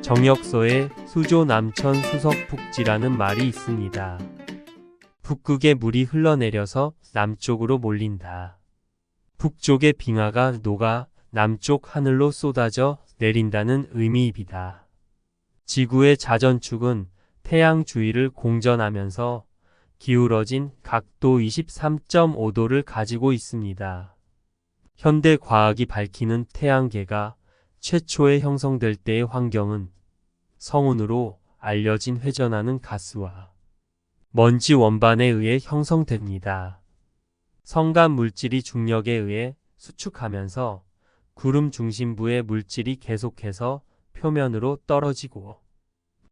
정역서에 수조 남천 수석북지라는 말이 있습니다. 북극의 물이 흘러내려서 남쪽으로 몰린다. 북쪽의 빙하가 녹아 남쪽 하늘로 쏟아져 내린다는 의미입니다. 지구의 자전축은 태양 주위를 공전하면서 기울어진 각도 23.5도를 가지고 있습니다. 현대 과학이 밝히는 태양계가 최초에 형성될 때의 환경은 성운으로 알려진 회전하는 가스와 먼지 원반에 의해 형성됩니다. 성간 물질이 중력에 의해 수축하면서 구름 중심부의 물질이 계속해서 표면으로 떨어지고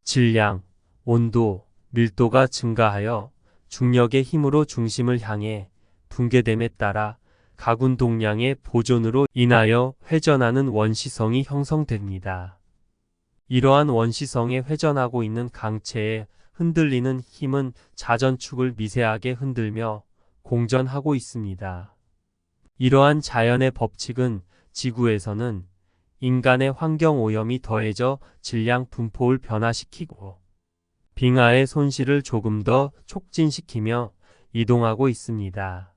질량, 온도, 밀도가 증가하여 중력의 힘으로 중심을 향해 붕괴됨에 따라 가군동량의 보존으로 인하여 회전하는 원시성이 형성됩니다. 이러한 원시성에 회전하고 있는 강체에 흔들리는 힘은 자전축을 미세하게 흔들며 공전하고 있습니다. 이러한 자연의 법칙은 지구에서는 인간의 환경오염이 더해져 질량 분포를 변화시키고 빙하의 손실을 조금 더 촉진시키며 이동하고 있습니다.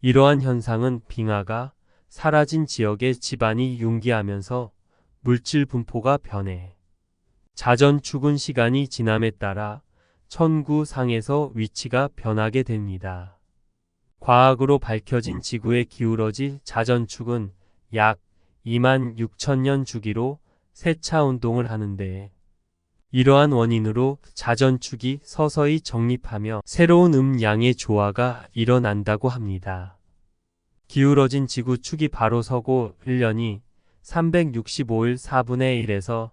이러한 현상은 빙하가 사라진 지역의 지반이 융기하면서 물질 분포가 변해 자전축은 시간이 지남에 따라 천구상에서 위치가 변하게 됩니다. 과학으로 밝혀진 지구의 기울어질 자전축은 약 26,000년 주기로 세차 운동을 하는데 이러한 원인으로 자전축이 서서히 정립하며 새로운 양의 조화가 일어난다고 합니다. 기울어진 지구축이 바로 서고 1년이 365일 4분의 1에서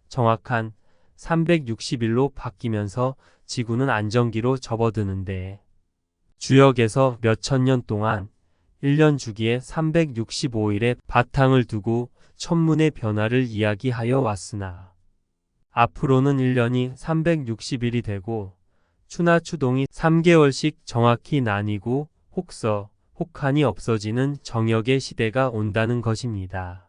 정확한 360일로 바뀌면서 지구는 안정기로 접어드는데 주역에서 몇천 년 동안 1년 주기에 365일의 바탕을 두고 천문의 변화를 이야기하여 왔으나 앞으로는 1년이 360일이 되고 추나 추동이 3개월씩 정확히 나뉘고 혹서 혹한이 없어지는 정역의 시대가 온다는 것입니다.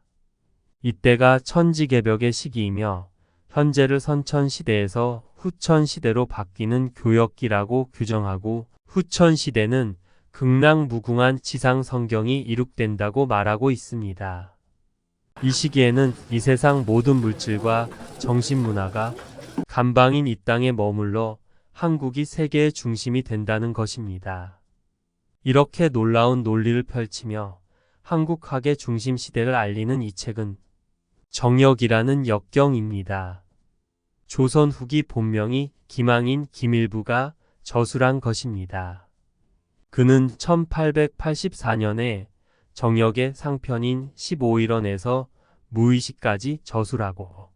이때가 천지개벽의 시기이며 현재를 선천시대에서 후천시대로 바뀌는 교역기라고 규정하고 후천시대는 극락무궁한 지상성경이 이룩된다고 말하고 있습니다. 이 시기에는 이 세상 모든 물질과 정신문화가 감방인 이 땅에 머물러 한국이 세계의 중심이 된다는 것입니다. 이렇게 놀라운 논리를 펼치며 한국학의 중심 시대를 알리는 이 책은 정역이라는 역경입니다. 조선 후기 본명이 김항인 김일부가 저술한 것입니다. 그는 1884년에 정역의 상편인 15일원에서 무의식까지 저술하고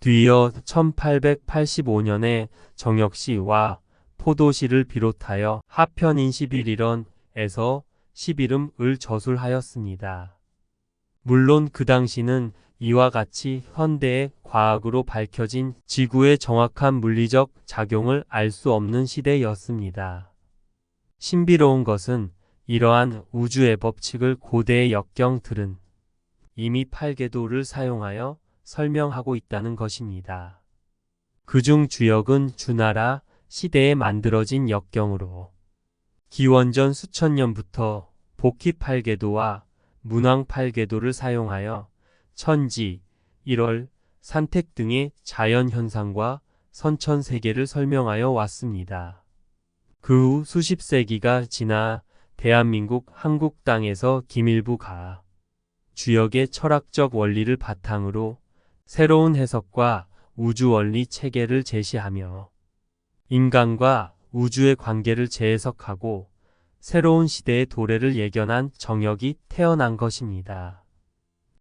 뒤이어 1885년에 정역시와 포도시를 비롯하여 하편인 11일원에서 11음을 저술하였습니다. 물론 그 당시는 이와 같이 현대의 과학으로 밝혀진 지구의 정확한 물리적 작용을 알 수 없는 시대였습니다. 신비로운 것은 이러한 우주의 법칙을 고대의 역경들은 이미 팔계도를 사용하여 설명하고 있다는 것입니다. 그중 주역은 주나라 시대에 만들어진 역경으로 기원전 수천 년부터 복희팔계도와 문왕팔계도를 사용하여 천지, 일월, 산택 등의 자연현상과 선천세계를 설명하여 왔습니다. 그 후 수십 세기가 지나 대한민국 한국 땅에서 김일부가 주역의 철학적 원리를 바탕으로 새로운 해석과 우주원리 체계를 제시하며 인간과 우주의 관계를 재해석하고 새로운 시대의 도래를 예견한 정역이 태어난 것입니다.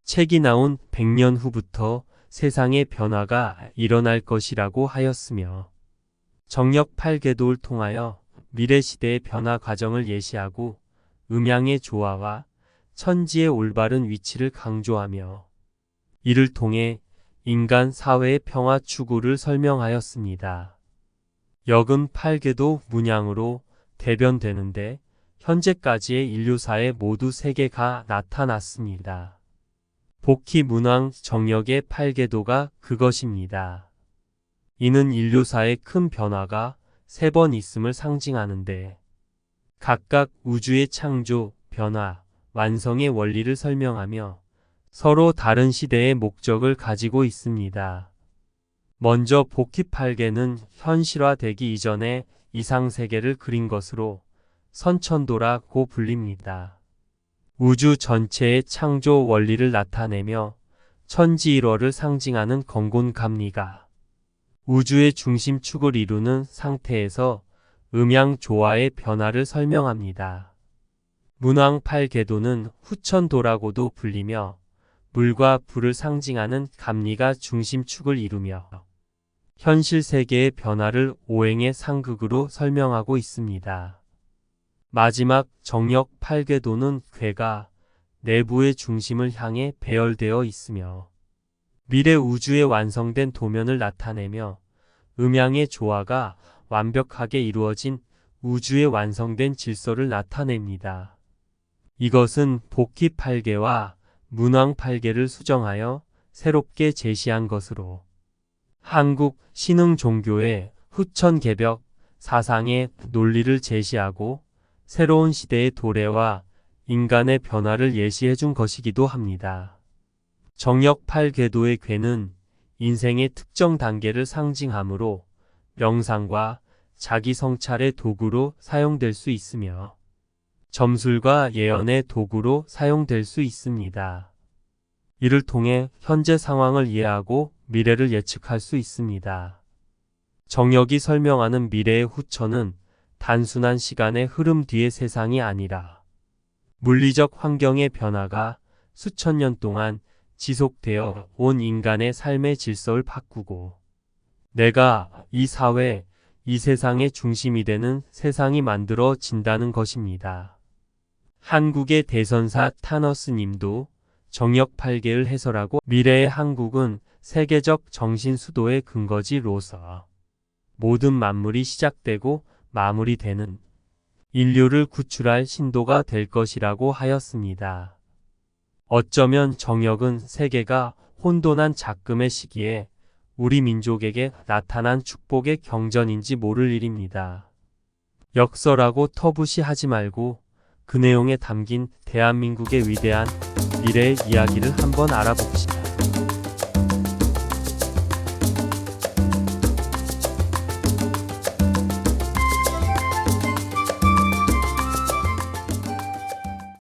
책이 나온 100년 후부터 세상의 변화가 일어날 것이라고 하였으며 정역 8계도를 통하여 미래시대의 변화 과정을 예시하고 음양의 조화와 천지의 올바른 위치를 강조하며 이를 통해 인간 사회의 평화 추구를 설명하였습니다. 역은 8계도 문양으로 대변되는데 현재까지의 인류사에 모두 3개가 나타났습니다. 복희 문왕 정역의 8궤도가 그것입니다. 이는 인류사의 큰 변화가 3번 있음을 상징하는데 각각 우주의 창조, 변화, 완성의 원리를 설명하며 서로 다른 시대의 목적을 가지고 있습니다. 먼저 복희 8궤는 현실화되기 이전에 이상세계를 그린 것으로 선천도라고 불립니다. 우주 전체의 창조 원리를 나타내며 천지일원을 상징하는 건곤갑리가 우주의 중심축을 이루는 상태에서 음양조화의 변화를 설명합니다. 문왕 8궤도는 후천도라고도 불리며 물과 불을 상징하는 갑리가 중심축을 이루며 현실 세계의 변화를 오행의 상극으로 설명하고 있습니다. 마지막 정역 8궤도는 궤가 내부의 중심을 향해 배열되어 있으며 미래 우주의 완성된 도면을 나타내며 음양의 조화가 완벽하게 이루어진 우주의 완성된 질서를 나타냅니다. 이것은 복희 8궤와 문왕 8궤를 수정하여 새롭게 제시한 것으로 한국 신흥 종교의 후천개벽 사상의 논리를 제시하고 새로운 시대의 도래와 인간의 변화를 예시해 준 것이기도 합니다. 정역 8궤도의 궤는 인생의 특정 단계를 상징하므로 명상과 자기 성찰의 도구로 사용될 수 있으며 점술과 예언의 도구로 사용될 수 있습니다. 이를 통해 현재 상황을 이해하고 미래를 예측할 수 있습니다. 정역이 설명하는 미래의 후천은 단순한 시간의 흐름 뒤의 세상이 아니라 물리적 환경의 변화가 수천 년 동안 지속되어 온 인간의 삶의 질서를 바꾸고 내가 이 사회, 이 세상의 중심이 되는 세상이 만들어진다는 것입니다. 한국의 대선사 타너스 님도 정역 8궤를 해설하고 미래의 한국은 세계적 정신 수도의 근거지로서 모든 만물이 시작되고 마무리되는 인류를 구출할 신도가 될 것이라고 하였습니다. 어쩌면 정역은 세계가 혼돈한 작금의 시기에 우리 민족에게 나타난 축복의 경전인지 모를 일입니다. 역설하고 터부시하지 말고 그 내용에 담긴 대한민국의 위대한 미래의 이야기를 한번 알아봅시다.